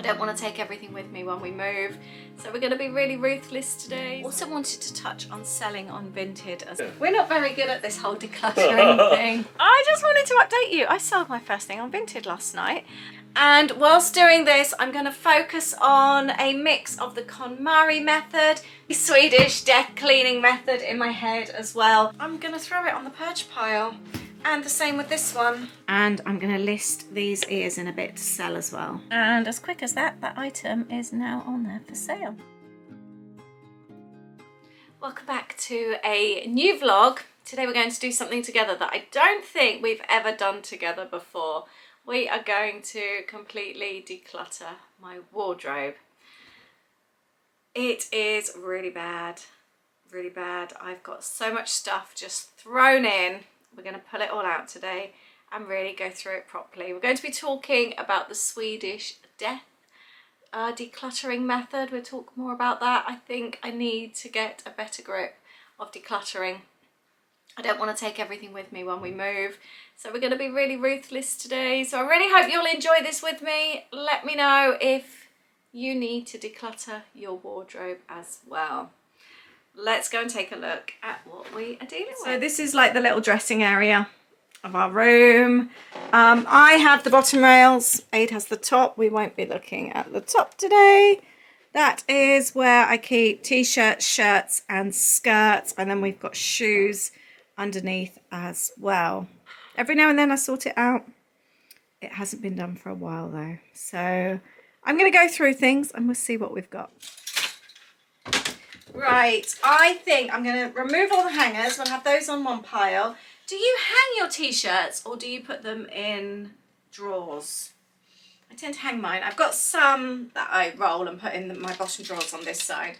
don't want to take everything with me when we move, so we're going to be really ruthless today. Also wanted to touch on selling on Vinted, as we're not very good at this whole decluttering thing. I just wanted to update you. I sold my first thing on Vinted last night, and whilst doing this I'm going to focus on a mix of the KonMari method, the Swedish deck cleaning method in my head as well. I'm going to throw it on the purge pile. And the same with this one. And I'm going to list these ears in a bit to sell as well. And as quick as that, that item is now on there for sale. Welcome back to a new vlog. Today we're going to do something together that I don't think we've ever done together before. We are going to completely declutter my wardrobe. It is really bad, really bad. I've got so much stuff just thrown in. We're going to pull it all out today and really go through it properly. We're going to be talking about the Swedish decluttering method. We'll talk more about that. I think I need to get a better grip of decluttering. I don't want to take everything with me when we move, so we're going to be really ruthless today. So I really hope you'll enjoy this with me. Let me know if you need to declutter your wardrobe as well. Let's go and take a look at what we are dealing with. So this is like the little dressing area of our room. I have the bottom rails, Aid has the top. We won't be looking at the top today. That is where I keep t-shirts, shirts and skirts, and then we've got shoes underneath as well. Every now and then I sort it out. It hasn't been done for a while though. So I'm going to go through things and we'll see what we've got. Right, I think I'm going to remove all the hangers. We'll have those on one pile. Do you hang your t-shirts or do you put them in drawers? I tend to hang mine. I've got some that I roll and put in my bottom drawers on this side.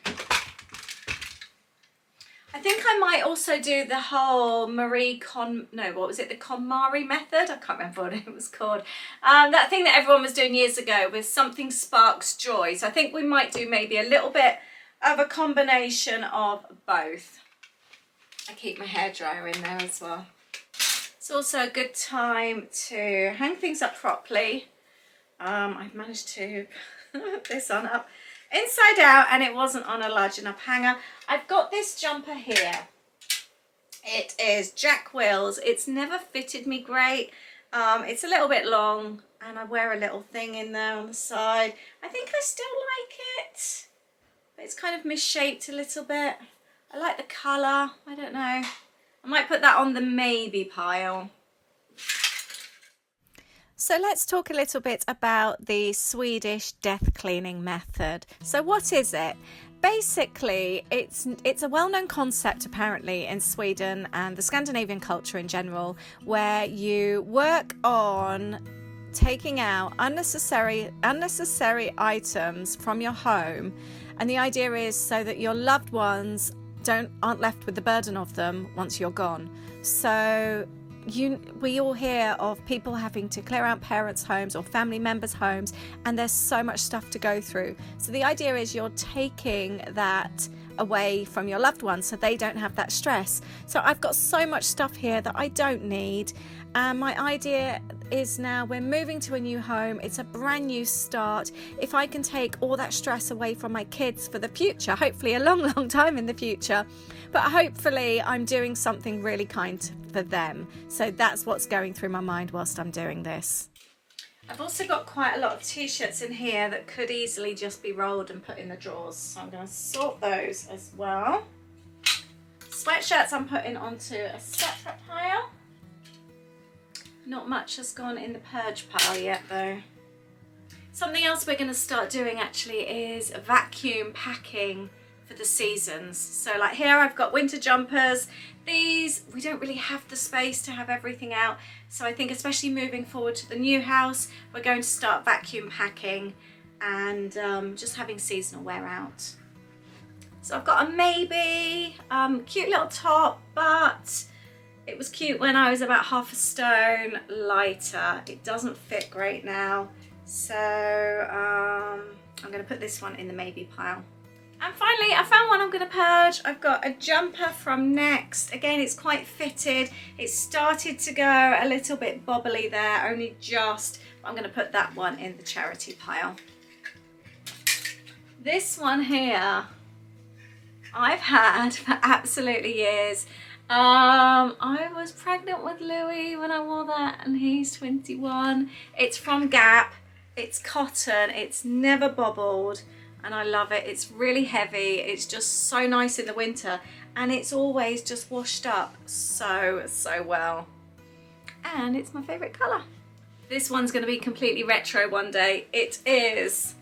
I think I might also do the whole the KonMari method? I can't remember what it was called. That thing that everyone was doing years ago with something sparks joy. So I think we might do maybe a little bit of a combination of both. I keep my hairdryer in there as well. It's also a good time to hang things up properly. I've managed to put this on up inside out and it wasn't on a large enough hanger. I've got this jumper here. It is Jack Wills. It's never fitted me great. It's a little bit long and I wear a little thing in there on the side. I think I still like it. It's kind of misshaped a little bit. I like the colour. I don't know. I might put that on the maybe pile. So let's talk a little bit about the Swedish death cleaning method. So what is it? Basically, it's a well-known concept apparently in Sweden and the Scandinavian culture in general, where you work on taking out unnecessary items from your home. And the idea is so that your loved ones aren't left with the burden of them once you're gone. So we all hear of people having to clear out parents' homes or family members' homes, and there's so much stuff to go through. So the idea is you're taking that away from your loved ones so they don't have that stress. So I've got so much stuff here that I don't need. And my idea is now we're moving to a new home. It's a brand new start. If I can take all that stress away from my kids for the future, hopefully a long, long time in the future, but hopefully I'm doing something really kind for them. So that's what's going through my mind whilst I'm doing this. I've also got quite a lot of t-shirts in here that could easily just be rolled and put in the drawers. So I'm going to sort those as well. Sweatshirts I'm putting onto a separate pile. Not much has gone in the purge pile yet though. Something else we're going to start doing actually is vacuum packing for the seasons. So like here I've got winter jumpers. These, we don't really have the space to have everything out. So I think especially moving forward to the new house, we're going to start vacuum packing and just having seasonal wear out. So I've got a maybe, cute little top, but it was cute when I was about half a stone lighter. It doesn't fit great now. So I'm going to put this one in the maybe pile. And finally, I found one I'm going to purge. I've got a jumper from Next. Again, it's quite fitted. It started to go a little bit bobbly there, only just. I'm going to put that one in the charity pile. This one here, I've had for absolutely years. I was pregnant with Louis when I wore that, and he's 21. It's from Gap. It's cotton. It's never bobbled, and I love it. It's really heavy. It's just so nice in the winter, and it's always just washed up so well. And it's my favorite color. This one's going to be completely retro one day. It is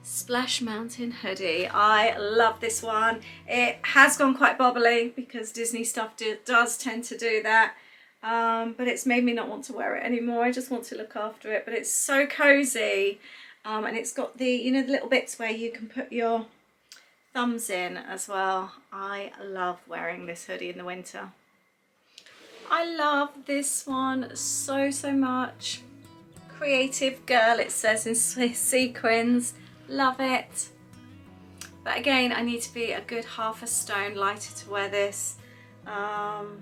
Splash Mountain hoodie. I love this one. It has gone quite bobbly because Disney stuff does tend to do that, but it's made me not want to wear it anymore. I just want to look after it, but it's so cozy, and it's got the, you know, the little bits where you can put your thumbs in as well. I love wearing this hoodie in the winter. I love this one so much. Creative girl, it says, in sequins. Love it. But again, I need to be a good half a stone lighter to wear this. I'm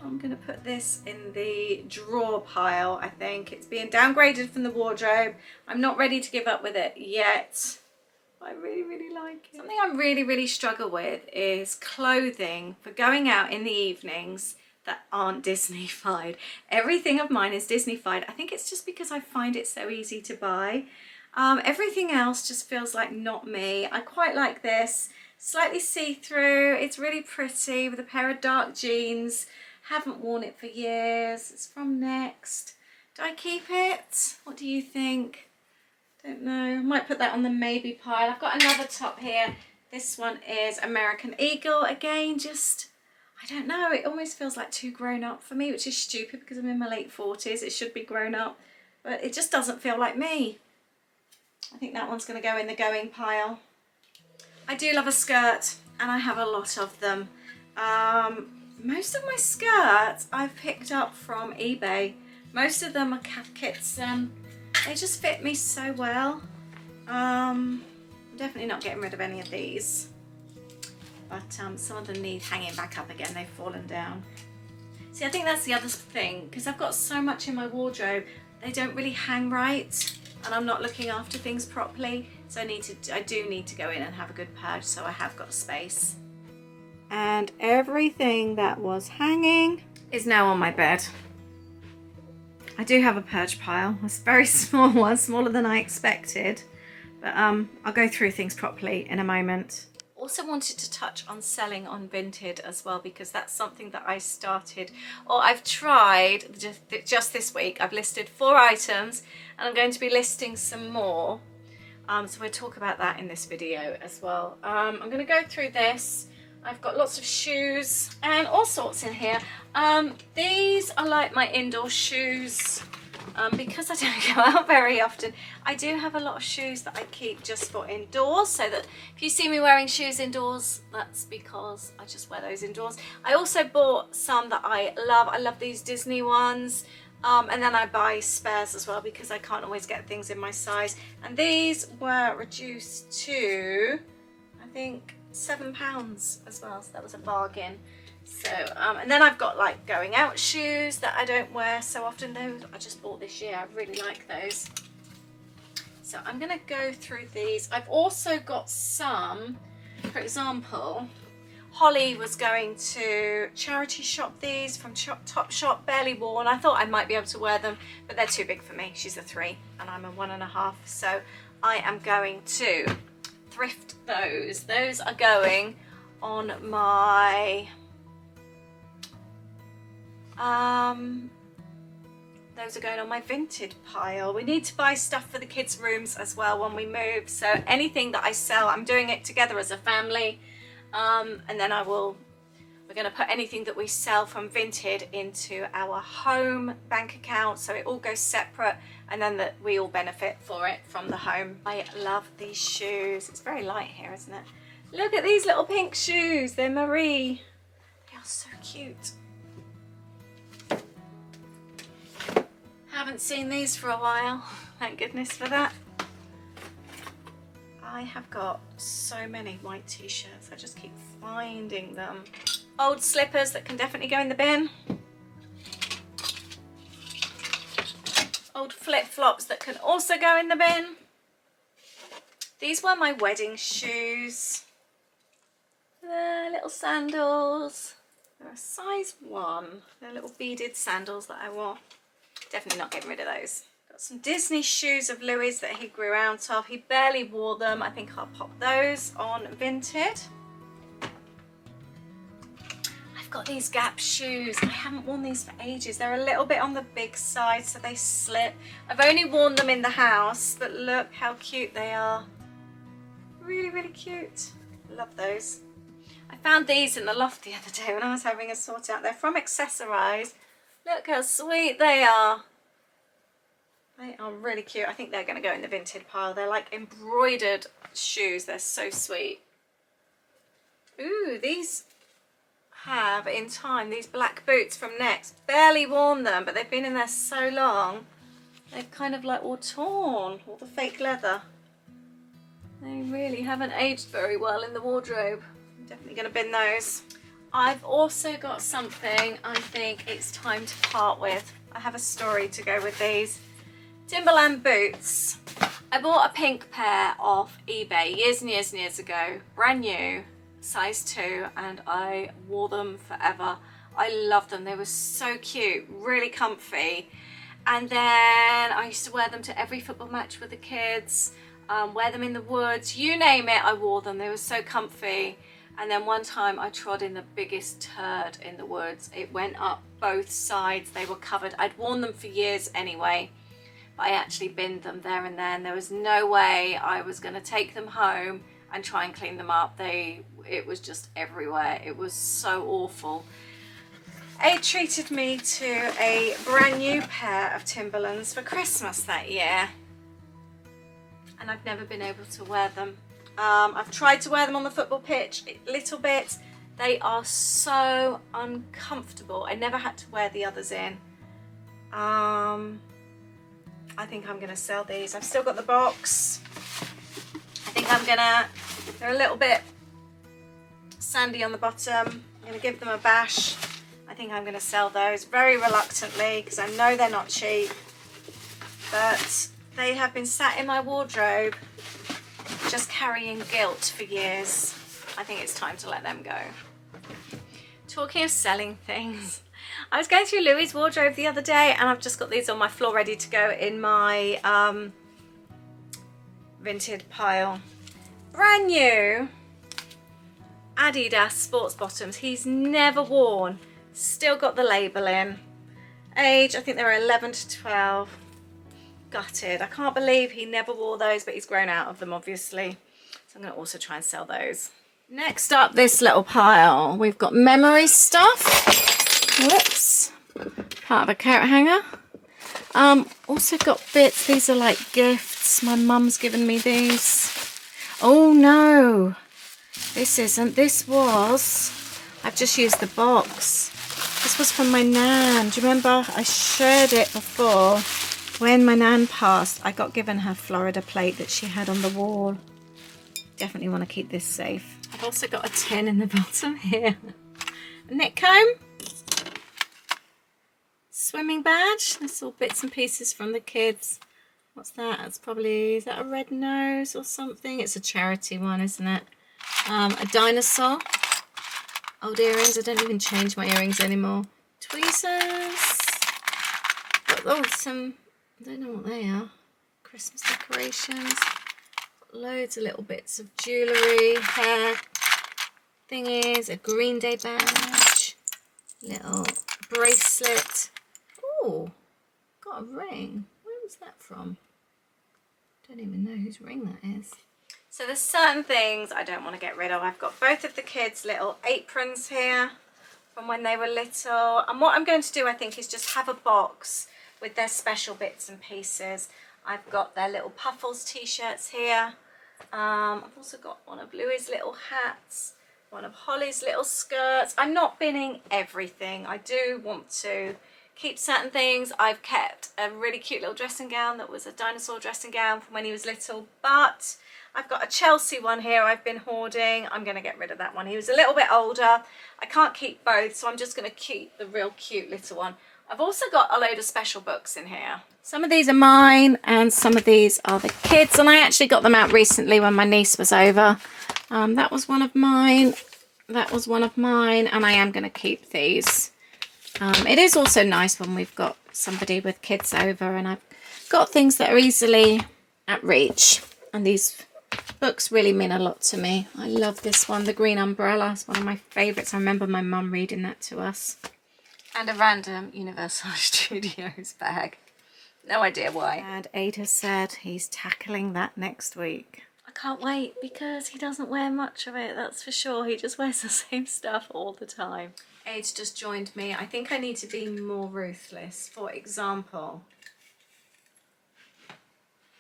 going to put this in the drawer pile, I think. It's being downgraded from the wardrobe. I'm not ready to give up with it yet. I really like it. Something I really struggle with is clothing for going out in the evenings that aren't Disney-fied. Everything of mine is Disney-fied. I think it's just because I find it so easy to buy. Everything else just feels like not me. I quite like this. Slightly see-through. It's really pretty with a pair of dark jeans. Haven't worn it for years. It's from Next. Do I keep it? What do you think? Don't know. I might put that on the maybe pile. I've got another top here. This one is American Eagle. Again, just, I don't know. It almost feels like too grown up for me, which is stupid because I'm in my late 40s. It should be grown up, but it just doesn't feel like me. I think that one's going to go in the going pile. I do love a skirt, and I have a lot of them. Most of my skirts I've picked up from eBay. Most of them are Kath Kitson. They just fit me so well. I'm definitely not getting rid of any of these. But some of them need hanging back up again. They've fallen down. See, I think that's the other thing, because I've got so much in my wardrobe, they don't really hang right, and I'm not looking after things properly. So I do need to go in and have a good purge, so I have got space. And everything that was hanging is now on my bed. I do have a purge pile. It's a very small one, smaller than I expected. But I'll go through things properly in a moment. Also wanted to touch on selling on Vinted as well, because that's something that I started, or I've tried just this week. I've listed 4 items, and I'm going to be listing some more. So we'll talk about that in this video as well. I'm going to go through this. I've got lots of shoes and all sorts in here. These are like my indoor shoes. Because I don't go out very often, I do have a lot of shoes that I keep just for indoors, so that if you see me wearing shoes indoors, that's because I just wear those indoors. I also bought some that I love. I love these Disney ones. And then I buy spares as well, because I can't always get things in my size. And these were reduced to, I think, £7 as well, so that was a bargain. So and then I've got like going out shoes that I don't wear so often. Those I just bought this year. I really like those. So I'm gonna go through these. I've also got some, for example, Holly was going to charity shop these from Topshop, barely worn. I thought I might be able to wear them, but they're too big for me. She's a 3 and I'm a 1.5, so I am going to thrift those. Those are going on my those are going on my Vinted pile. We need to buy stuff for the kids' rooms as well when we move, so anything that I sell, I'm doing it together as a family, and then we're going to put anything that we sell from Vinted into our home bank account, so it all goes separate, and then that we all benefit for it from the home. I love these shoes. It's very light here, isn't it? Look at these little pink shoes. They're Marie. They are so cute. Haven't seen these for a while. Thank goodness for that. I have got so many white t-shirts. I just keep finding them. Old slippers that can definitely go in the bin. Old flip-flops that can also go in the bin. These were my wedding shoes. They're little sandals. They're a size 1. They're little beaded sandals that I wore. Definitely not getting rid of those. Got some Disney shoes of Louis that he grew out of. He barely wore them. I think I'll pop those on Vinted. I've got these Gap shoes. I haven't worn these for ages. They're a little bit on the big side, so they slip. I've only worn them in the house, but look how cute they are. Really, really cute. Love those. I found these in the loft the other day when I was having a sort out. They're from Accessorize. Look how sweet they are. They are really cute. I think they're going to go in the Vinted pile. They're like embroidered shoes. They're so sweet. Ooh, these have in time these black boots from Next. Barely worn them, but they've been in there so long. They've kind of like all torn, all the fake leather. They really haven't aged very well in the wardrobe. I'm definitely going to bin those. I've also got something I think it's time to part with. I have a story to go with these. Timberland boots. I bought a pink pair off eBay years and years and years ago. Brand new, size 2, and I wore them forever. I love them. They were so cute, really comfy. And then I used to wear them to every football match with the kids. Wear them in the woods, you name it, I wore them. They were so comfy. And then one time I trod in the biggest turd in the woods. It went up both sides. They were covered. I'd worn them for years anyway, but I actually binned them there and then. There was no way I was going to take them home and try and clean them up. It was just everywhere. It was so awful. Aid treated me to a brand new pair of Timberlands for Christmas that year, and I've never been able to wear them. I've tried to wear them on the football pitch a little bit. They are so uncomfortable. I never had to wear the others in. I think I'm gonna sell these. I've still got the box. I think they're a little bit sandy on the bottom. I'm gonna give them a bash. I think I'm gonna sell those very reluctantly because I know they're not cheap, but they have been sat in my wardrobe just carrying guilt for years. I think it's time to let them go. Talking of selling things, I was going through Louis' wardrobe the other day and I've just got these on my floor ready to go in my Vinted pile. Brand new Adidas sports bottoms. He's never worn. Still got the label in. Age, I think they were 11 to 12. Gutted. I can't believe he never wore those, but he's grown out of them obviously. So I'm going to also try and sell those. Next up, this little pile. We've got memory stuff. Whoops. Part of a coat hanger. Also got bits. These are like gifts. My mum's given me these. Oh no. This isn't. This was... I've just used the box. This was from my nan. Do you remember I shared it before? When my nan passed, I got given her Florida plate that she had on the wall. Definitely want to keep this safe. I've also got a tin in the bottom here. A knit comb. Swimming badge. That's all bits and pieces from the kids. What's that? That's probably, is that a red nose or something? It's a charity one, isn't it? A dinosaur. Old earrings. I don't even change my earrings anymore. Tweezers. Oh, some... I don't know what they are. Christmas decorations. Loads of little bits of jewellery, hair thingies, a Green Day badge, little bracelet. Oh, got a ring. Where was that from? Don't even know whose ring that is. So there's certain things I don't want to get rid of. I've got both of the kids' little aprons here from when they were little. And what I'm going to do, I think, is just have a box with their special bits and pieces. I've got their little Puffles t-shirts here. I've also got one of Louis' little hats, one of Holly's little skirts. I'm not binning everything. I do want to keep certain things. I've kept a really cute little dressing gown that was a dinosaur dressing gown from when he was little, but I've got a Chelsea one here I've been hoarding. I'm going to get rid of that one. He was a little bit older. I can't keep both, so I'm just going to keep the real cute little one. I've also got a load of special books in here. Some of these are mine and some of these are the kids, and I actually got them out recently when my niece was over. That was one of mine, that was one of mine, and I am going to keep these. It is also nice when we've got somebody with kids over and I've got things that are easily at reach, and these books really mean a lot to me. I love this one, The Green Umbrella. It's one of my favourites. I remember my mum reading that to us. And a random Universal Studios bag. No idea why. And Ada said he's tackling that next week. I can't wait because he doesn't wear much of it, that's for sure. He just wears the same stuff all the time. Ade's just joined me. I think I need to be more ruthless. For example,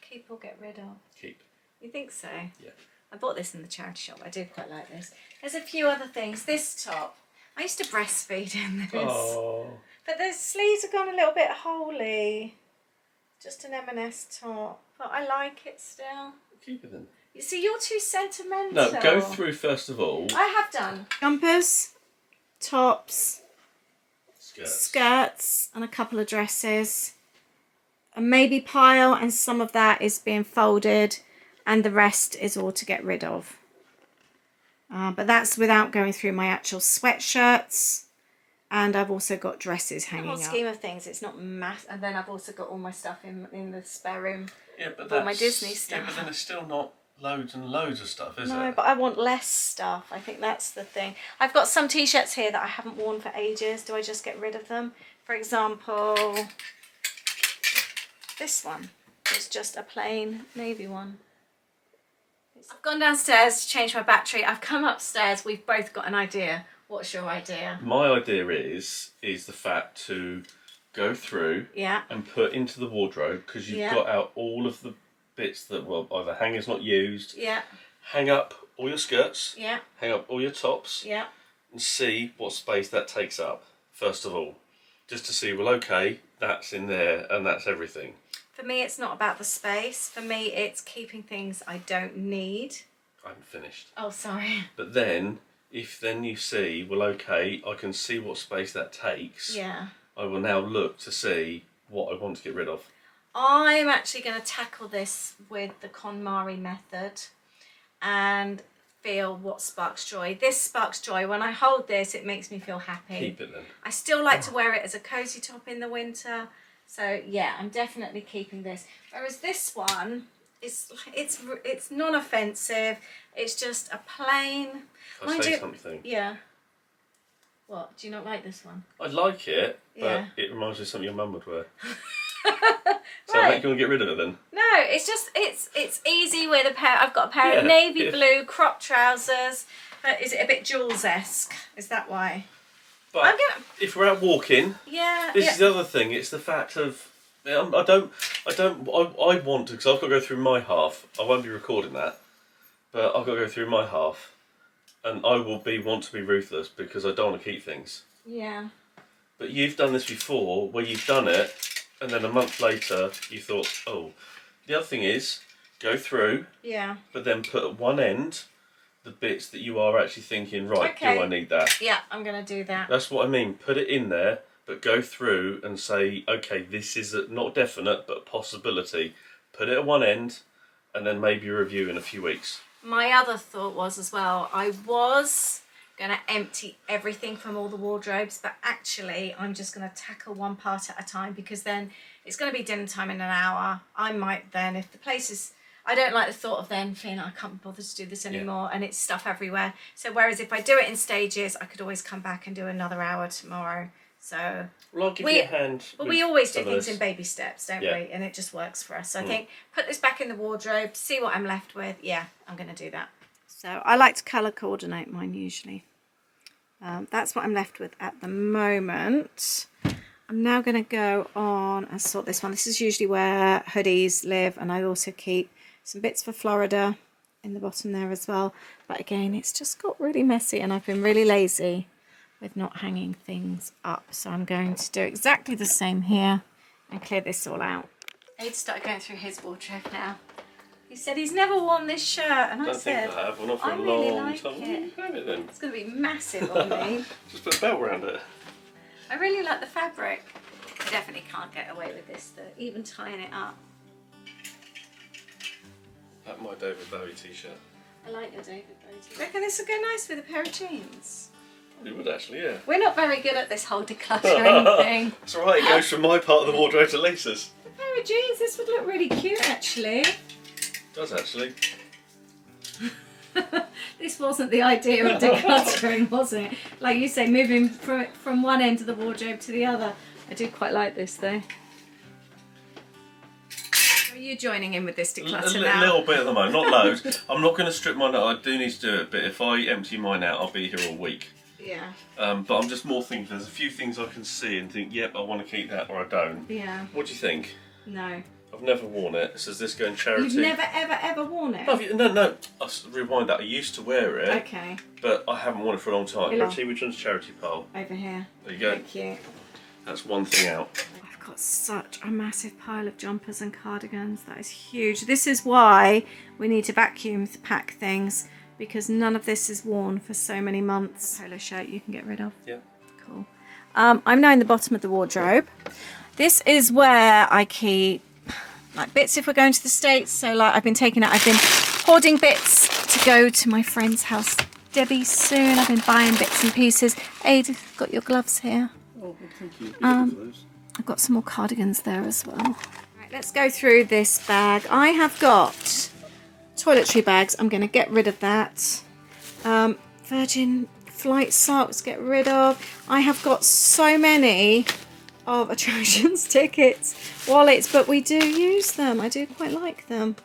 keep or get rid of? Keep. You think so? Yeah. I bought this in the charity shop. I do quite like this. There's a few other things. This top. I used to breastfeed in this. Oh. But the sleeves have gone a little bit holy. Just an M&S top. But I like it still. Keep it then. You see, you're too sentimental. No, go through first of all. I have done. Jumpers, tops, skirts, and a couple of dresses. A maybe pile, and some of that is being folded, and the rest is all to get rid of. But that's without going through my actual sweatshirts, and I've also got dresses hanging up. In the whole scheme of things, it's not mass. And then I've also got all my stuff in the spare room. Yeah, but all my Disney stuff. Yeah, but then it's still not loads and loads of stuff, is it? No, but I want less stuff. I think that's the thing. I've got some t-shirts here that I haven't worn for ages. Do I just get rid of them? For example, this one is just a plain navy one. I've gone downstairs to change my battery. I've come upstairs. We've both got an idea. What's your idea? My idea is the fact to go through and put into the wardrobe, because you've got out all of the bits that, well, either hangers not used. Yeah. Hang up all your skirts. Yeah. Hang up all your tops. Yeah. And see what space that takes up, first of all. Just to see, well, okay, that's in there and that's everything. For me, it's not about the space. For me, it's keeping things I don't need. I haven't finished. Oh, sorry. But then, if then you see, well, okay, I can see what space that takes. Yeah. I will now look to see what I want to get rid of. I'm actually going to tackle this with the KonMari method and feel what sparks joy. This sparks joy. When I hold this, it makes me feel happy. Keep it then. I still like to wear it as a cozy top in the winter. So yeah, I'm definitely keeping this. Whereas this one, it's non-offensive. It's just a plain. Can I say something? Yeah. What? Do you not like this one? I like it, but it reminds me of something your mum would wear. So right. make you want to get rid of it then? No, it's just it's easy with a pair. I've got a pair of navy blue crop trousers. Is it a bit Jules-esque? Is that why? But if we're out walking, this is the other thing. It's the fact of I want to, because I've got to go through my half. I won't be recording that, but I've got to go through my half, and I will want to be ruthless because I don't want to keep things. Yeah. But you've done this before, where you've done it, and then a month later you thought, oh. The other thing is go through. Yeah. But then put at one end the bits that you are actually thinking, right, do I need that? Yeah, I'm going to do that. That's what I mean. Put it in there, but go through and say, okay, this is not definite, but a possibility. Put it at one end, and then maybe review in a few weeks. My other thought was as well, I was going to empty everything from all the wardrobes, but actually I'm just going to tackle one part at a time, because then it's going to be dinner time in an hour. I might then, if the place is... I don't like the thought of then feeling I can't bother to do this anymore and it's stuff everywhere. So whereas if I do it in stages, I could always come back and do another hour tomorrow. So well, I'll give you a hand. But we always do things in baby steps, don't we? And it just works for us. So I think put this back in the wardrobe, see what I'm left with. Yeah, I'm going to do that. So I like to colour coordinate mine usually. That's what I'm left with at the moment. I'm now going to go on and sort this one. This is usually where hoodies live, and I also keep some bits for Florida in the bottom there as well. But again, it's just got really messy, and I've been really lazy with not hanging things up. So I'm going to do exactly the same here and clear this all out. Aid started going through his wardrobe now. He said he's never worn this shirt, and I said, I have. Well, not for I a really long like time. it. Have it then. It's going to be massive on me. Just put a belt around it. I really like the fabric. I definitely can't get away with this though, even tying it up. Like my David Bowie t-shirt. I like your David Bowie t-shirt. Reckon this would go nice with a pair of jeans? It would actually, yeah. We're not very good at this whole decluttering thing. That's alright, it goes from my part of the wardrobe to Lisa's. A pair of jeans, this would look really cute actually. It does actually. This wasn't the idea of decluttering, was it? Like you say, moving from one end of the wardrobe to the other. I do quite like this though. Are you joining in with this declutter now? A little bit at the moment, not loads. I'm not going to strip mine out, I do need to do it, but if I empty mine out, I'll be here all week. Yeah. But I'm just more thinking, there's a few things I can see and think, yep, I want to keep that or I don't. Yeah. What do you think? No. I've never worn it. Says this going charity. You've never ever worn it? No. I'll rewind that. I used to wear it. Okay. But I haven't worn it for a long time. Hello. See which one's charity pole? Over here. There you go. Thank you. That's one thing out. I've got such a massive pile of jumpers and cardigans. That is huge. This is why we need to vacuum pack things, because none of this is worn for so many months. Polo shirt you can get rid of. Yeah. Cool. I'm now in the bottom of the wardrobe. This is where I keep like bits if we're going to the States. So like I've been hoarding bits to go to my friend's house, Debbie, soon. I've been buying bits and pieces. Aid, got your gloves here. Oh, thank you. I've got some more cardigans there as well. Right, let's go through this bag. I have got toiletry bags. I'm going to get rid of that. Virgin flight socks, get rid of. I have got so many of attractions tickets, wallets, but we do use them. I do quite like them.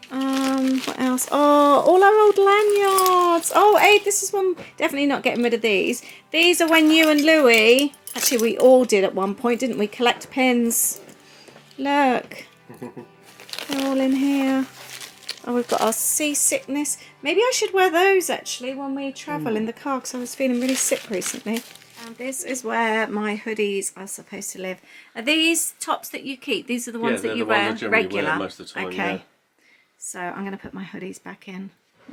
What else? Oh, all our old lanyards. Oh, Aid, this is one. Definitely not getting rid of these. These are when you and Louie, actually we all did at one point, didn't we? Collect pins. Look. They're all in here. Oh, we've got our seasickness. Maybe I should wear those actually when we travel in the car, because I was feeling really sick recently. And this is where my hoodies are supposed to live. Are these tops that you keep? These are the ones that you wear regular? Most of the time, okay. yeah. So I'm going to put my hoodies back in.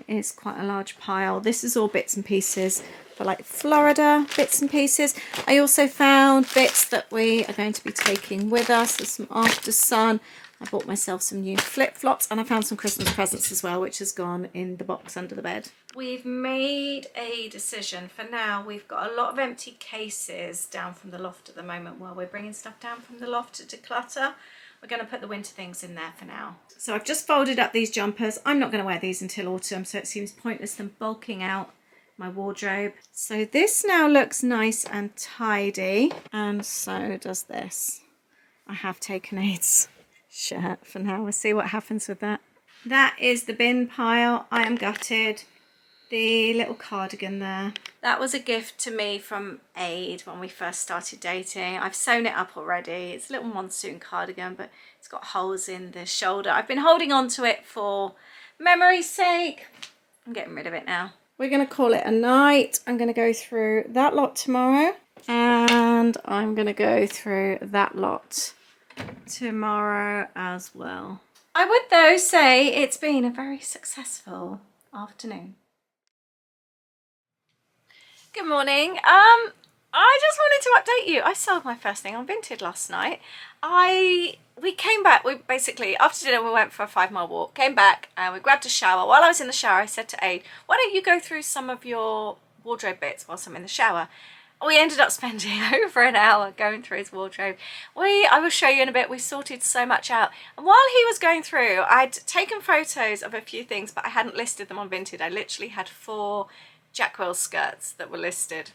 It is quite a large pile. This is all bits and pieces for like Florida bits and pieces. I also found bits that we are going to be taking with us. There's some after sun. I bought myself some new flip-flops, and I found some Christmas presents as well, which has gone in the box under the bed. We've made a decision. For now, we've got a lot of empty cases down from the loft at the moment while we're bringing stuff down from the loft to declutter. We're going to put the winter things in there for now. So I've just folded up these jumpers. I'm not going to wear these until autumn, so it seems pointless them bulking out my wardrobe. So this now looks nice and tidy, and so does this. I have taken Aid's shirt for now. We'll see what happens with that. That is the bin pile. I am gutted. The little cardigan there. That was a gift to me from Aid when we first started dating. I've sewn it up already. It's a little monsoon cardigan, but it's got holes in the shoulder. I've been holding on to it for memory's sake. I'm getting rid of it now. We're going to call it a night. I'm going to go through that lot tomorrow, and I'm going to go through that lot tomorrow as well. I would though say it's been a very successful afternoon. Good morning. I just wanted to update you. I sold my first thing on Vinted last night. We came back, we basically, after dinner we went for a 5-mile walk, came back and we grabbed a shower. While I was in the shower I said to Aid, why don't you go through some of your wardrobe bits whilst I'm in the shower? We ended up spending over an hour going through his wardrobe. I will show you in a bit, we sorted so much out. And while he was going through, I'd taken photos of a few things, but I hadn't listed them on Vinted. I literally had 4 Jackwell skirts that were listed.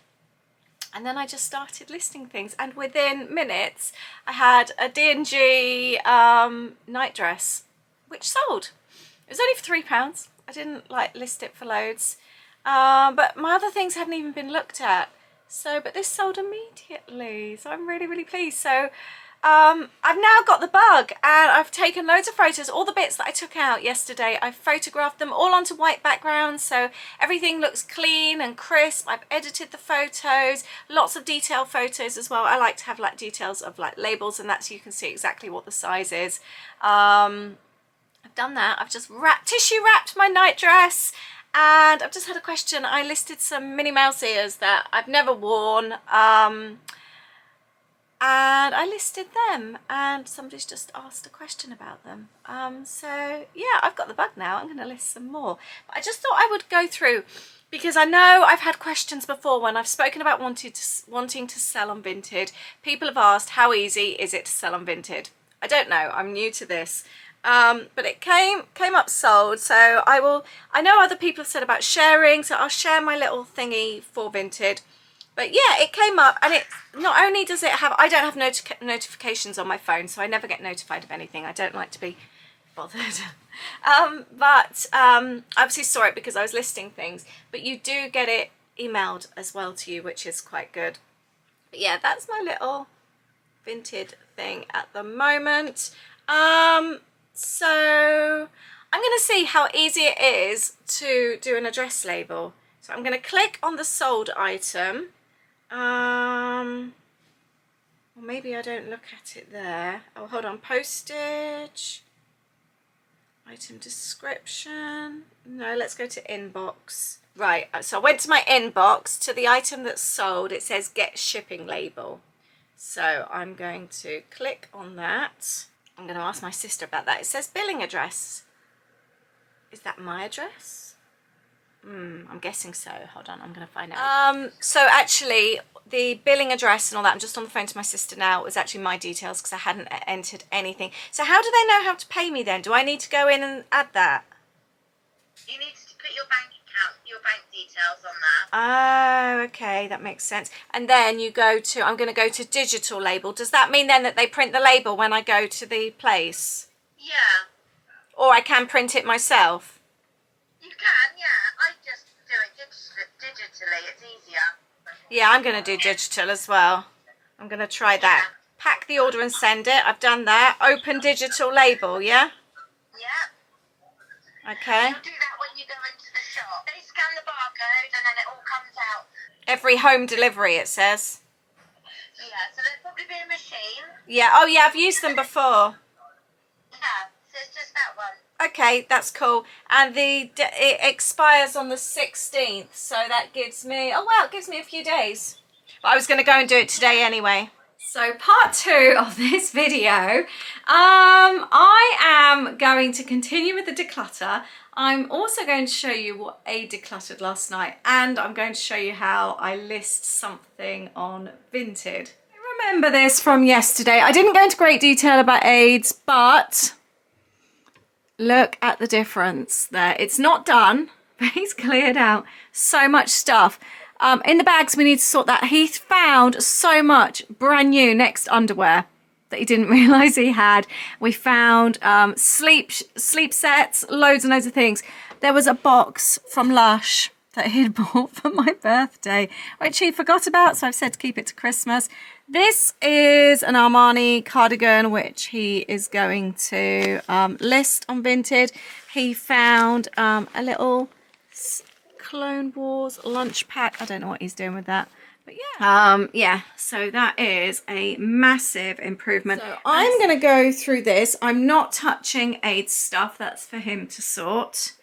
And then I just started listing things, and within minutes I had a D&G night dress, which sold. It was only for £3. I didn't like list it for loads, but my other things hadn't even been looked at. So, but this sold immediately, so I'm really, really pleased. So I've now got the bug, and I've taken loads of photos. All the bits that I took out yesterday, I've photographed them all onto white backgrounds, so everything looks clean and crisp. I've edited the photos, lots of detail photos as well. I like to have like details of like labels and that, so you can see exactly what the size is. I've done that. I've just tissue wrapped my night dress. And I've just had a question. I listed some Minnie Mouse ears that I've never worn. and I listed them, and somebody's just asked a question about them. So yeah, I've got the bug now. I'm going to list some more. But I just thought I would go through, because I know I've had questions before when I've spoken about wanting to sell on Vinted. People have asked, how easy is it to sell on Vinted? I don't know. I'm new to this. But it came up sold, so I know other people have said about sharing, so I'll share my little thingy for Vinted. But yeah, it came up, and it not only does it have, I don't have notifications on my phone, so I never get notified of anything. I don't like to be bothered. But I obviously saw it because I was listing things, but you do get it emailed as well to you, which is quite good. But yeah, that's my little Vinted thing at the moment. So I'm going to see how easy it is to do an address label. So I'm going to click on the sold item. Well, maybe I don't look at it there. Oh, hold on. Postage. Item description. No, let's go to inbox. Right, so I went to my inbox, to the item that's sold. It says get shipping label. So I'm going to click on that. I'm going to ask my sister about that. It says billing address. Is that my address? I'm guessing so. Hold on, I'm going to find out. So actually, the billing address and all that, I'm just on the phone to my sister now, it was actually my details because I hadn't entered anything. So how do they know how to pay me then? Do I need to go in and add that? You need to put your bank account, your bank details on there. Oh, okay, that makes sense. And then you go to, I'm going to go to digital label. Does that mean then that they print the label when I go to the place? Yeah. Or I can print it myself? You can, yeah. I just do it digitally. It's easier. Yeah, I'm going to do digital as well. I'm going to try that. Yeah. Pack the order and send it. I've done that. Open digital label, yeah? Yeah. Okay. You'll do that when you go into the shop. They scan the barcode and then it all comes out. Every home delivery, it says. Yeah, so there'll probably be a machine. Yeah, oh yeah, I've used them before. Yeah, so it's just that one. Okay, that's cool. And it expires on the 16th, so that gives me, oh wow, it gives me a few days. But I was going to go and do it today anyway. So part 2 of this video, I am going to continue with the declutter. I'm also going to show you what I decluttered last night, and I'm going to show you how I list something on Vinted. Remember this from yesterday. I didn't go into great detail about aids, but look at the difference there. It's not done, but he's cleared out so much stuff. In the bags, we need to sort that. He found so much brand new Next underwear that he didn't realise he had. We found sleep sets, loads and loads of things. There was a box from Lush that he'd bought for my birthday, which he forgot about, so I've said to keep it to Christmas. This is an Armani cardigan, which he is going to list on Vinted. He found a little Clone Wars lunch pack. I don't know what he's doing with that, but yeah. Yeah, so that is a massive improvement. So I'm going to go through this. I'm not touching AIDS stuff. That's for him to sort.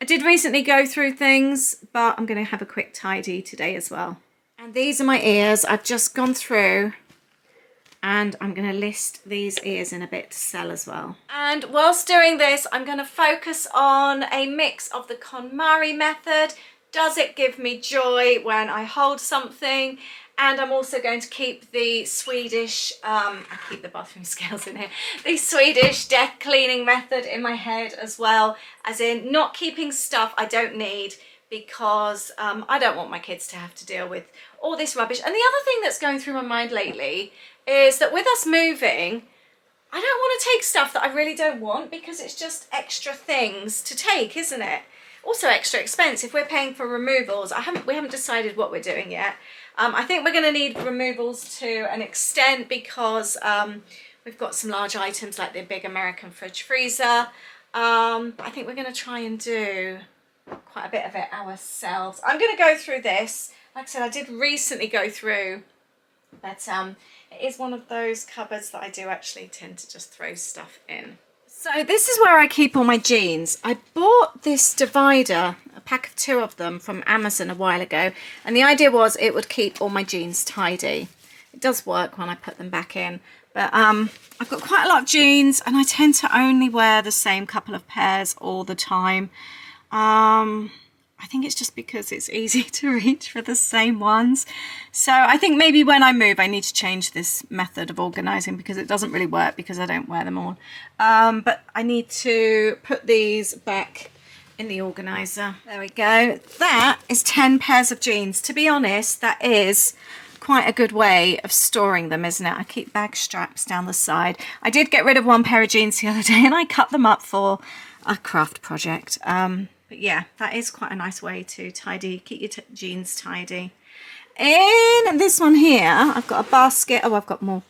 I did recently go through things, but I'm going to have a quick tidy today as well. And these are my ears. I've just gone through, and I'm going to list these ears in a bit to sell as well. And whilst doing this, I'm going to focus on a mix of the KonMari method. Does it give me joy when I hold something? And I'm also going to keep the Swedish, I keep the bathroom scales in here, the Swedish death cleaning method in my head as well, as in not keeping stuff I don't need, because I don't want my kids to have to deal with all this rubbish. And the other thing that's going through my mind lately is that with us moving, I don't want to take stuff that I really don't want, because it's just extra things to take, isn't it? Also extra expense if we're paying for removals. We haven't decided what we're doing yet. I think we're going to need removals to an extent, because we've got some large items like the big American fridge freezer. I think we're going to try and do quite a bit of it ourselves. I'm going to go through this. Like I said, I did recently go through, but it is one of those cupboards that I do actually tend to just throw stuff in. So this is where I keep all my jeans. I bought this divider, a pack of 2 of them from Amazon a while ago, and the idea was it would keep all my jeans tidy. it does work when I put them back in. But I've got quite a lot of jeans, and I tend to only wear the same couple of pairs all the time. I think it's just because it's easy to reach for the same ones. So I think maybe when I move, I need to change this method of organising, because it doesn't really work because I don't wear them all. But I need to put these back in the organiser. There we go. That is 10 pairs of jeans. To be honest, that is quite a good way of storing them, isn't it? I keep bag straps down the side. I did get rid of one pair of jeans the other day, and I cut them up for a craft project. But yeah, that is quite a nice way to keep your jeans tidy. In this one here, I've got a basket. Oh, I've got more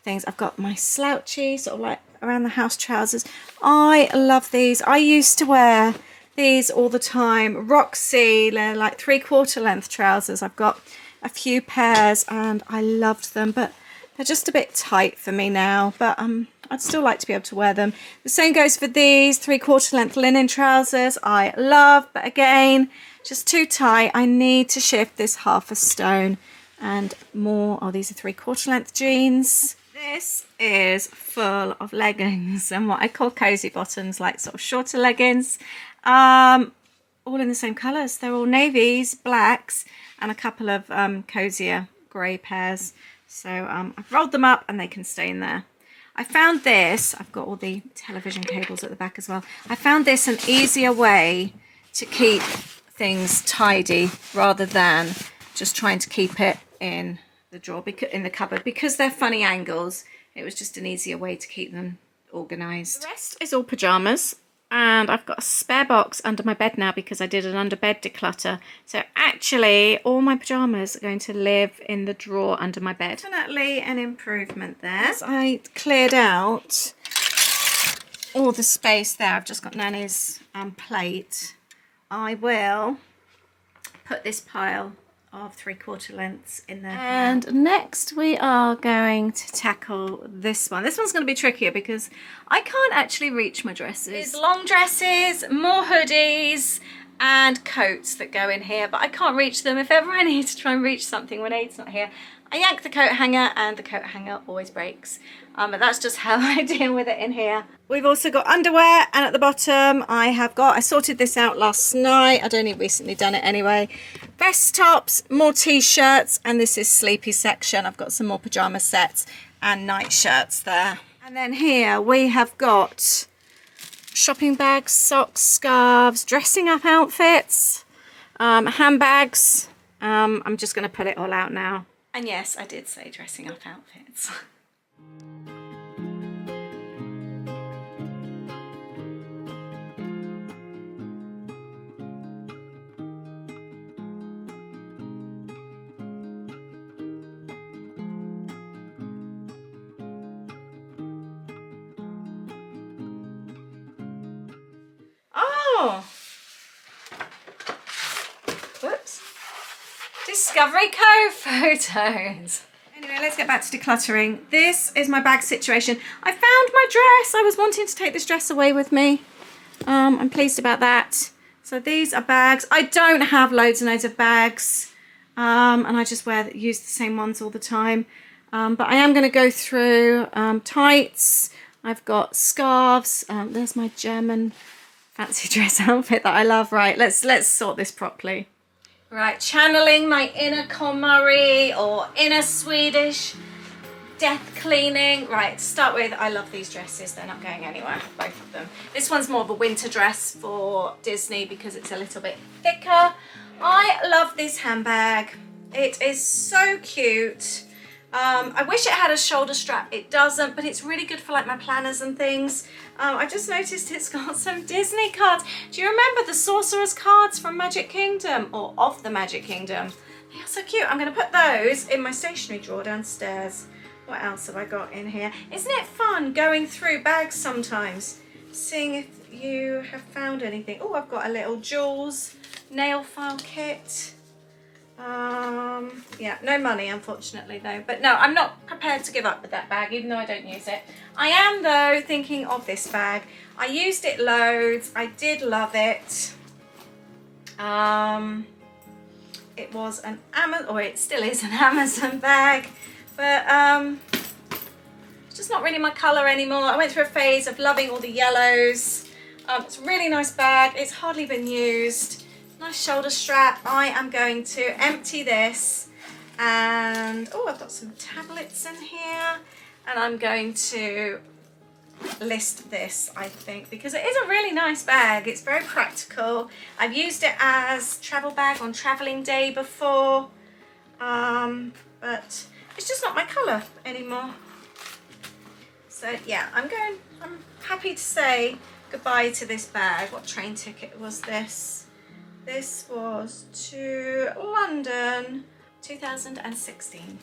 things. I've got my slouchy, sort of like around the house trousers. I love these. I used to wear these all the time. Roxy, they're like 3/4 length trousers. I've got a few pairs and I loved them, but they're just a bit tight for me now. But I'd still like to be able to wear them. The same goes for these 3/4 length linen trousers. I love, but again, just too tight. I need to shift this 1/2 stone and more. Oh, these are 3/4 length jeans. This is full of leggings and what I call cozy bottoms, like sort of shorter leggings. All in the same colours. They're all navies, blacks, and a couple of cozier grey pairs. So I've rolled them up and they can stay in there. I found this, I've got all the television cables at the back as well. I found this an easier way to keep things tidy rather than just trying to keep it in the drawer, in the cupboard, because they're funny angles. It was just an easier way to keep them organised. The rest is all pyjamas, and I've got a spare box under my bed now because I did an under bed declutter. So actually all my pyjamas are going to live in the drawer under my bed. Definitely an improvement there. As I cleared out all the space there, I've just got Nanny's plate. I will put this pile of 3/4 lengths in there. And next we are going to tackle this one. This one's going to be trickier because I can't actually reach my dresses. It's long dresses, more hoodies and coats that go in here, but I can't reach them. If ever I need to try and reach something when Aid's not here, I yank the coat hanger and the coat hanger always breaks. But that's just how I deal with it in here. We've also got underwear, and at the bottom I sorted this out last night. I'd only recently done it anyway. Vest tops, more t-shirts, and this is sleepy section. I've got some more pyjama sets and night shirts there. And then here we have got shopping bags, socks, scarves, dressing up outfits, handbags. I'm just going to put it all out now. And yes, I did say dressing up outfits. Oh! Whoops. Discovery Cove photos. Anyway, let's get back to decluttering. This is my bag situation. I found my dress. I was wanting to take this dress away with me. I'm pleased about that. So these are bags. I don't have loads and loads of bags. And I just use the same ones all the time. But I am going to go through tights. I've got scarves. There's my German fancy dress outfit that I love. Right, let's sort this properly. Right, channeling my inner KonMari or inner Swedish death cleaning. Right, to start with, I love these dresses. They're not going anywhere, both of them. This one's more of a winter dress for Disney because it's a little bit thicker. I love this handbag. It is so cute. I wish it had a shoulder strap. It doesn't, but it's really good for like my planners and things. I just noticed it's got some Disney cards. Do you remember the Sorcerer's cards from Magic Kingdom, or of the Magic Kingdom? They are so cute. I'm going to put those in my stationery drawer downstairs. What else have I got in here? Isn't it fun going through bags sometimes, seeing if you have found anything? Oh, I've got a little Jules nail file kit. Yeah, no money unfortunately though, but no, I'm not prepared to give up with that bag even though I don't use it. I am though thinking of this bag. I used it loads. I did love it. It was an Amazon, or it still is an Amazon bag but it's just not really my colour anymore. I went through a phase of loving all the yellows. It's a really nice bag. It's hardly been used. Nice shoulder strap. I am going to empty this, and oh, I've got some tablets in here, and I'm going to list this, I think, because it is a really nice bag. It's very practical. I've used it as travel bag on traveling day before, but it's just not my colour anymore. So yeah, I'm happy to say goodbye to this bag. What train ticket was this? This was to London, 2016.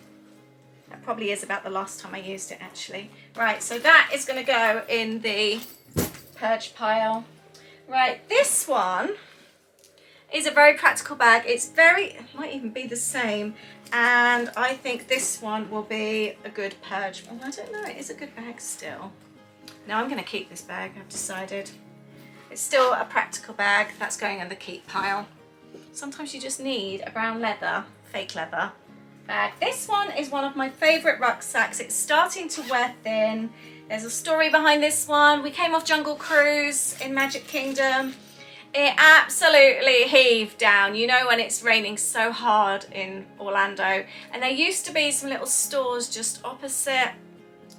That probably is about the last time I used it, actually. Right, so that is going to go in the purge pile. Right, this one is a very practical bag. It might even be the same, and I think this one will be a good purge. Oh, I don't know, it is a good bag still. No, I'm going to keep this bag, I've decided. It's still a practical bag. That's going in the keep pile. Sometimes you just need a brown leather, fake leather bag. This one is one of my favourite rucksacks. It's starting to wear thin. There's a story behind this one. We came off Jungle Cruise in Magic Kingdom. It absolutely heaved down, you know, when it's raining so hard in Orlando. And there used to be some little stores just opposite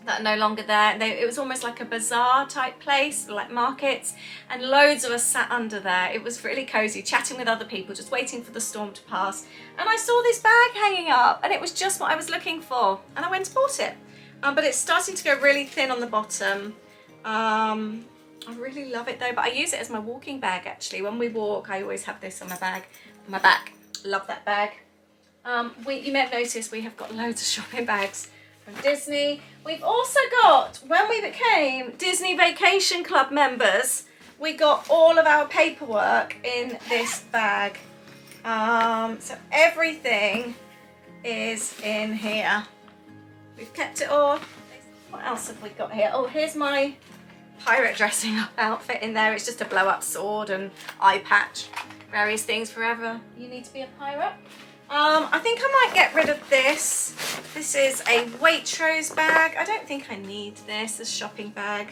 that are no longer there. It was almost like a bazaar type place, like markets, and loads of us sat under there. It was really cozy, chatting with other people, just waiting for the storm to pass. And I saw this bag hanging up, and it was just what I was looking for, and I went and bought it. But it's starting to go really thin on the bottom. I really love it though, but I use it as my walking bag actually. When we walk, I always have this on my bag, on my back. Love that bag. You may have noticed we have got loads of shopping bags from Disney. We've also got, when we became Disney Vacation Club members, we got all of our paperwork in this bag. So everything is in here. We've kept it all. What else have we got here? Oh, here's my pirate dressing up outfit in there. It's just a blow up sword and eye patch. Various things forever. You need to be a pirate. I think I might get rid of this. This is a Waitrose bag. I don't think I need this as a shopping bag.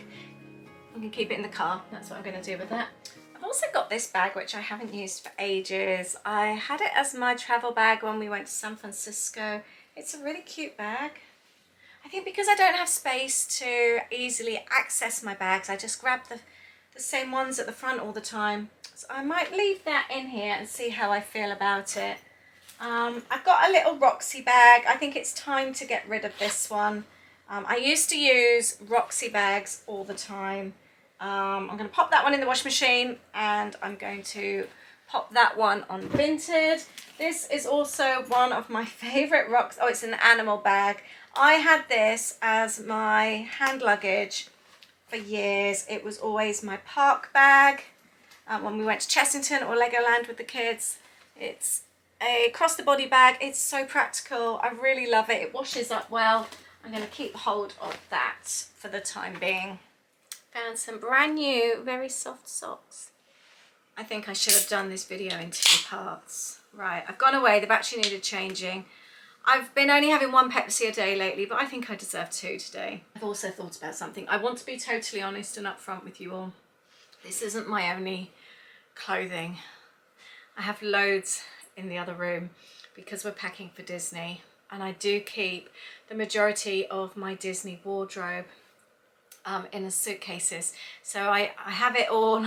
I'm going to keep it in the car. That's what I'm going to do with that. I've also got this bag, which I haven't used for ages. I had it as my travel bag when we went to San Francisco. It's a really cute bag. I think because I don't have space to easily access my bags, I just grab the same ones at the front all the time. So I might leave that in here and see how I feel about it. I've got a little Roxy bag. I think it's time to get rid of this one. I used to use Roxy bags all the time. I'm going to pop that one in the wash machine, and I'm going to pop that one on Vinted. This is also one of my favourite Roxy. Oh, it's an animal bag. I had this as my hand luggage for years. It was always my park bag when we went to Chessington or Legoland with the kids. It's a cross the body bag. It's so practical. I really love it. It washes up well. I'm going to keep hold of that for the time being. Found some brand new, very soft socks. I think I should have done this video in 2 parts. Right, I've gone away. The battery needed changing. I've been only having 1 Pepsi a day lately, but I think I deserve 2 today. I've also thought about something. I want to be totally honest and upfront with you all. This isn't my only clothing. I have loads in the other room because we're packing for Disney, and I do keep the majority of my Disney wardrobe in the suitcases. So I have it all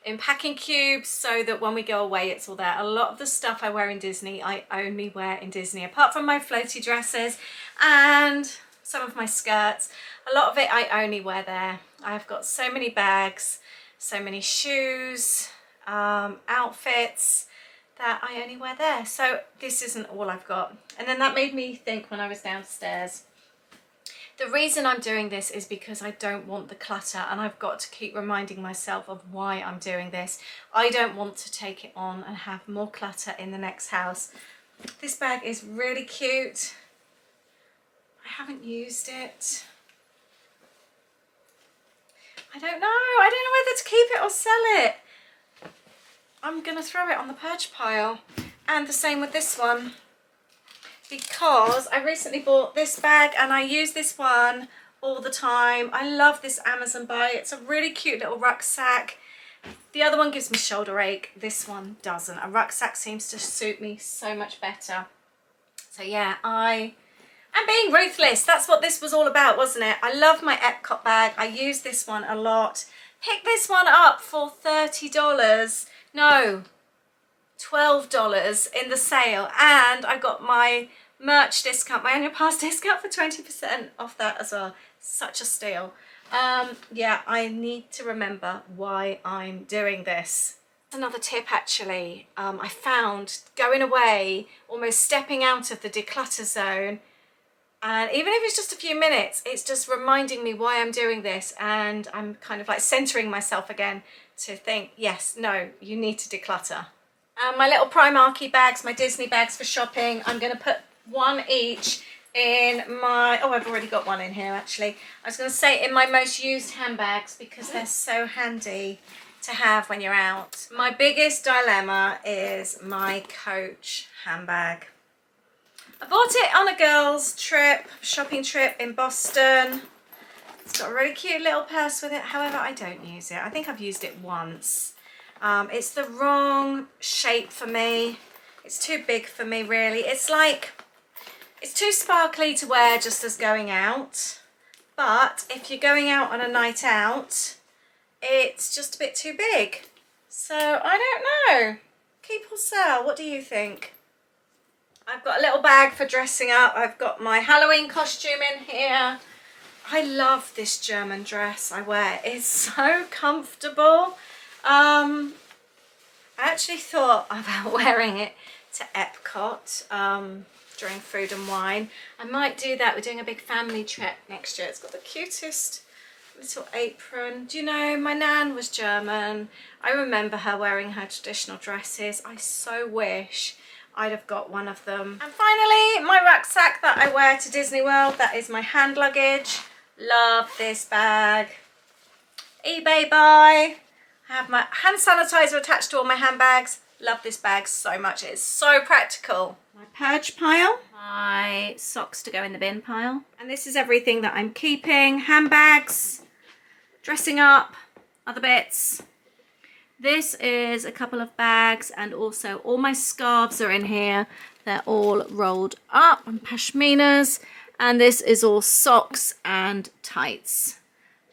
in packing cubes so that when we go away it's all there. A lot of the stuff I wear in Disney I only wear in Disney, apart from my floaty dresses and some of my skirts. A lot of it I only wear there. I've got so many bags, so many shoes, outfits that I only wear there. So this isn't all I've got. And then that made me think when I was downstairs, the reason I'm doing this is because I don't want the clutter, and I've got to keep reminding myself of why I'm doing this. I don't want to take it on and have more clutter in the next house. This bag is really cute. I haven't used it. I don't know whether to keep it or sell it. I'm going to throw it on the purge pile. And the same with this one, because I recently bought this bag and I use this one all the time. I love this Amazon buy. It's a really cute little rucksack. The other one gives me shoulder ache. This one doesn't. A rucksack seems to suit me so much better. So yeah, I'm being ruthless. That's what this was all about, wasn't it? I love my Epcot bag. I use this one a lot. Picked this one up for $30. No, $12 in the sale. And I got my merch discount, my annual pass discount for 20% off that as well. Such a steal. Yeah, I need to remember why I'm doing this. Another tip actually, I found going away, almost stepping out of the declutter zone, and even if it's just a few minutes, it's just reminding me why I'm doing this, and I'm kind of like centering myself again to think, yes, no, you need to declutter. My little Primarky bags, my Disney bags for shopping, I'm going to put one each in my, oh, I've already got one in here actually. I was going to say in my most used handbags because they're so handy to have when you're out. My biggest dilemma is my Coach handbag. I bought it on a girls' trip, shopping trip in Boston. It's got a really cute little purse with it, however I don't use it. I think I've used it once. It's the wrong shape for me. It's too big for me really. It's like, it's too sparkly to wear just as going out, but if you're going out on a night out, it's just a bit too big. So I don't know. Keep or sell, what do you think? I've got a little bag for dressing up. I've got my Halloween costume in here. I love this German dress I wear. It's so comfortable. I actually thought about wearing it to Epcot during Food and Wine. I might do that. We're doing a big family trip next year. It's got the cutest little apron. Do you know, my nan was German. I remember her wearing her traditional dresses. I so wish I'd have got one of them. And finally, my rucksack that I wear to Disney World. That is my hand luggage. Love this bag. eBay buy. I have my hand sanitizer attached to all my handbags. Love this bag so much. It's so practical. My purge pile. My socks to go in the bin pile. And this is everything that I'm keeping. Handbags, dressing up, other bits. This is a couple of bags, and also all my scarves are in here. They're all rolled up and pashminas. And this is all socks and tights.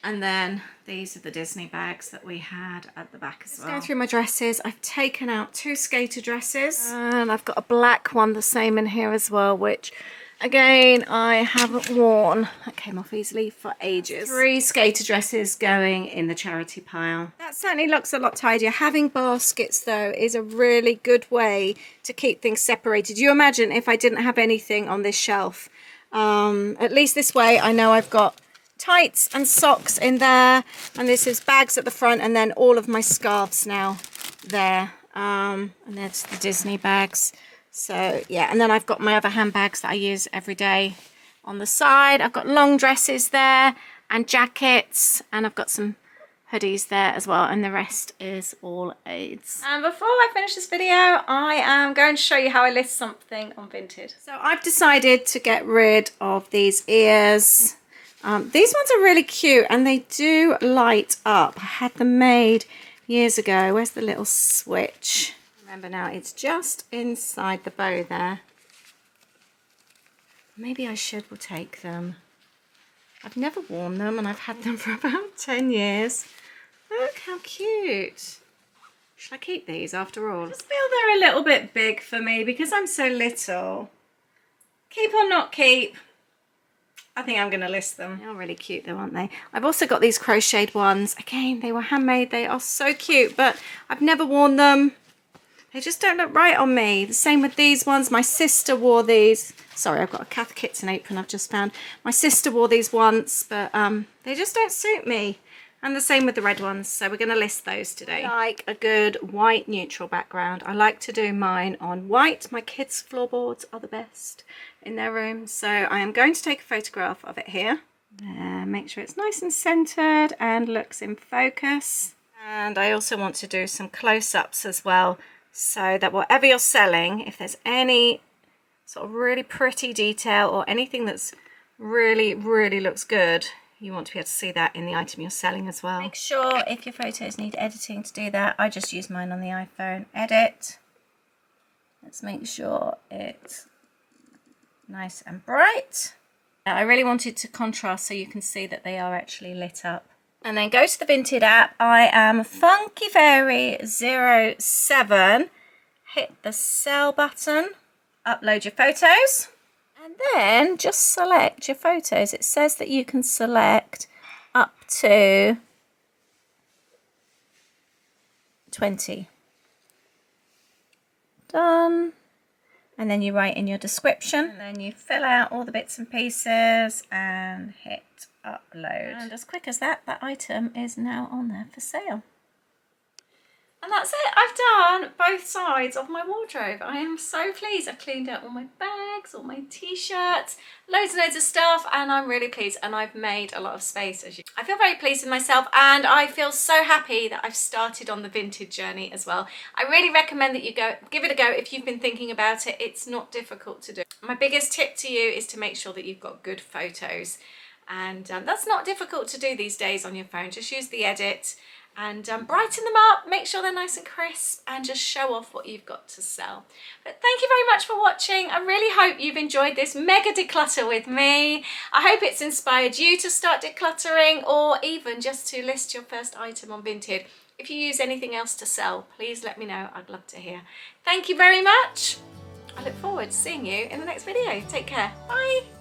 And then these are the Disney bags that we had at the back as well. Let's go through my dresses. I've taken out 2 skater dresses. And I've got a black one the same in here as well, which again I haven't worn. That came off easily for ages. 3 skater dresses going in the charity pile. That certainly looks a lot tidier. Having baskets though is a really good way to keep things separated. You imagine if I didn't have anything on this shelf. At least this way I know I've got tights and socks in there, and this is bags at the front, and then all of my scarves now there, and that's the Disney bags. So yeah, and then I've got my other handbags that I use every day on the side. I've got long dresses there and jackets, and I've got some hoodies there as well, and the rest is all aids. And before I finish this video, I am going to show you how I list something on Vinted. So I've decided to get rid of these ears. These ones are really cute, and they do light up. I had them made years ago. Where's the little switch? Remember now, it's just inside the bow there. Maybe I will take them. I've never worn them, and I've had them for about 10 years. Look how cute. Should I keep these after all? I just feel they're a little bit big for me because I'm so little. Keep or not keep? I think I'm going to list them. They're really cute though, aren't they? I've also got these crocheted ones. Again, they were handmade. They are so cute, but I've never worn them. They just don't look right on me. The same with these ones. My sister wore these. Sorry, I've got a Kath Kitten apron I've just found. My sister wore these once, but they just don't suit me. And the same with the red ones, so we're going to list those today. I like a good white neutral background. I like to do mine on white. My kids' floorboards are the best in their room. So I am going to take a photograph of it here. Make sure it's nice and centered and looks in focus. And I also want to do some close-ups as well, so that whatever you're selling, if there's any sort of really pretty detail or anything that's really, really looks good, you want to be able to see that in the item you're selling as well. Make sure if your photos need editing to do that. I just use mine on the iPhone. Edit. Let's make sure it's nice and bright. Now, I really wanted to contrast so you can see that they are actually lit up. And then go to the Vinted app. I am Funky Fairy 07. Hit the sell button. Upload your photos. And then just select your photos. It says that you can select up to 20. Done. And then you write in your description. And then you fill out all the bits and pieces and hit upload. And as quick as that, that item is now on there for sale. And that's it. I've done both sides of my wardrobe. I am so pleased. I've cleaned out all my bags, all my t-shirts, loads and loads of stuff, and I'm really pleased. And I've made a lot of space. I feel very pleased with myself, and I feel so happy that I've started on the Vinted journey as well. I really recommend that you give it a go if you've been thinking about it. It's not difficult to do. My biggest tip to you is to make sure that you've got good photos. And that's not difficult to do these days on your phone. Just use the edit and brighten them up, make sure they're nice and crisp, and just show off what you've got to sell. But thank you very much for watching. I really hope you've enjoyed this mega declutter with me. I hope it's inspired you to start decluttering, or even just to list your first item on Vinted. If you use anything else to sell, please let me know. I'd love to hear. Thank you very much. I look forward to seeing you in the next video. Take care. Bye.